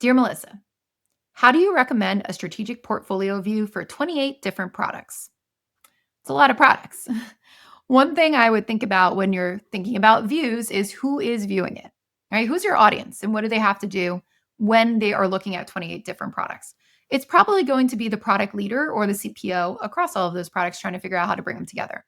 Dear Melissa, how do you recommend a strategic portfolio view for 28 different products? It's a lot of products. One thing I would think about when you're thinking about views is who is viewing it, right? Who's your audience and what do they have to do when they are looking at 28 different products? It's probably going to be the product leader or the CPO across all of those products trying to figure out how to bring them together.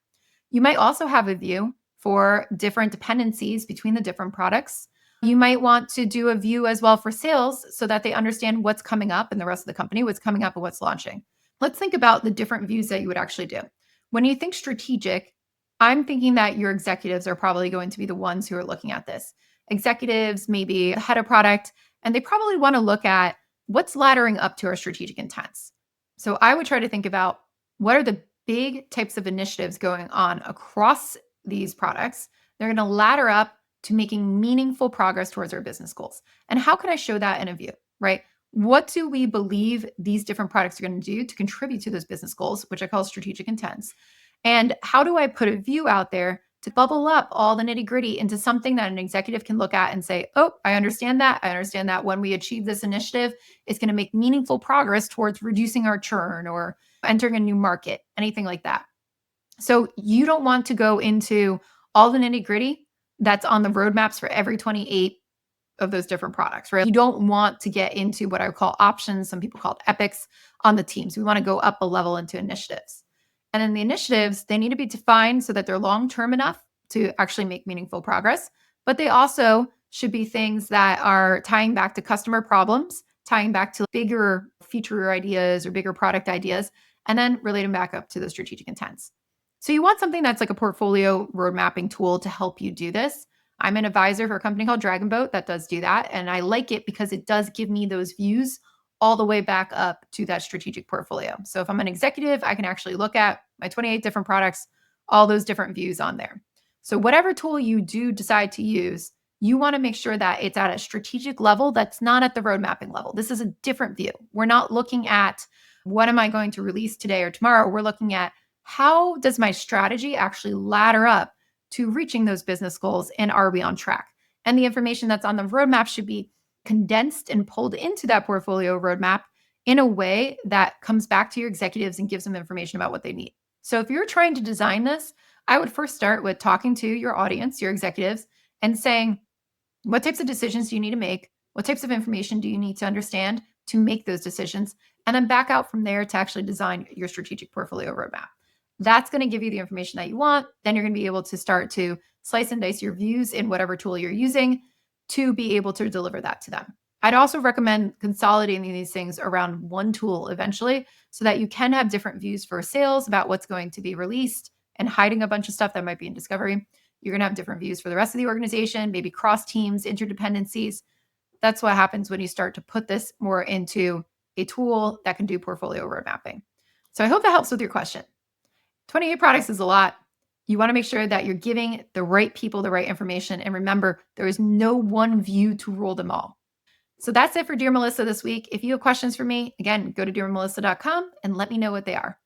You might also have a view for different dependencies between the different products. You might want to do a view as well for sales so that they understand what's coming up in the rest of the company, what's coming up and what's launching. Let's think about the different views that you would actually do. When you think strategic, I'm thinking that your executives are probably going to be the ones who are looking at this. Executives, maybe the head of product, and they probably want to look at what's laddering up to our strategic intents. So I would try to think about what are the big types of initiatives going on across these products. They're going to ladder up to making meaningful progress towards our business goals. And how can I show that in a view, right? What do we believe these different products are going to do to contribute to those business goals, which I call strategic intents? And how do I put a view out there to bubble up all the nitty gritty into something that an executive can look at and say, oh, I understand that. I understand that when we achieve this initiative, it's going to make meaningful progress towards reducing our churn or entering a new market, anything like that. So you don't want to go into all the nitty gritty that's on the roadmaps for every 28 of those different products, right? You don't want to get into what I call options. Some people call it epics on the teams. We want to go up a level into initiatives. And then the initiatives, they need to be defined so that they're long-term enough to actually make meaningful progress. But they also should be things that are tying back to customer problems, tying back to bigger feature ideas or bigger product ideas, and then relating back up to the strategic intents. So you want something that's like a portfolio road mapping tool to help you do this. I'm an advisor for a company called Dragon Boat that does do that. And I like it because it does give me those views all the way back up to that strategic portfolio. So if I'm an executive, I can actually look at my 28 different products, all those different views on there. So whatever tool you do decide to use, you want to make sure that it's at a strategic level that's not at the road mapping level. This is a different view. We're not looking at what am I going to release today or tomorrow. We're looking at how does my strategy actually ladder up to reaching those business goals, and are we on track? And the information that's on the roadmap should be condensed and pulled into that portfolio roadmap in a way that comes back to your executives and gives them information about what they need. So if you're trying to design this, I would first start with talking to your audience, your executives, and saying, what types of decisions do you need to make? What types of information do you need to understand to make those decisions? And then back out from there to actually design your strategic portfolio roadmap. That's going to give you the information that you want. Then you're going to be able to start to slice and dice your views in whatever tool you're using to be able to deliver that to them. I'd also recommend consolidating these things around one tool eventually so that you can have different views for sales about what's going to be released and hiding a bunch of stuff that might be in discovery. You're going to have different views for the rest of the organization, maybe cross teams, interdependencies. That's what happens when you start to put this more into a tool that can do portfolio road mapping. So I hope that helps with your question. 28 products is a lot. You want to make sure that you're giving the right people the right information. And remember, there is no one view to rule them all. So that's it for Dear Melissa this week. If you have questions for me, again, go to dearmelissa.com and let me know what they are.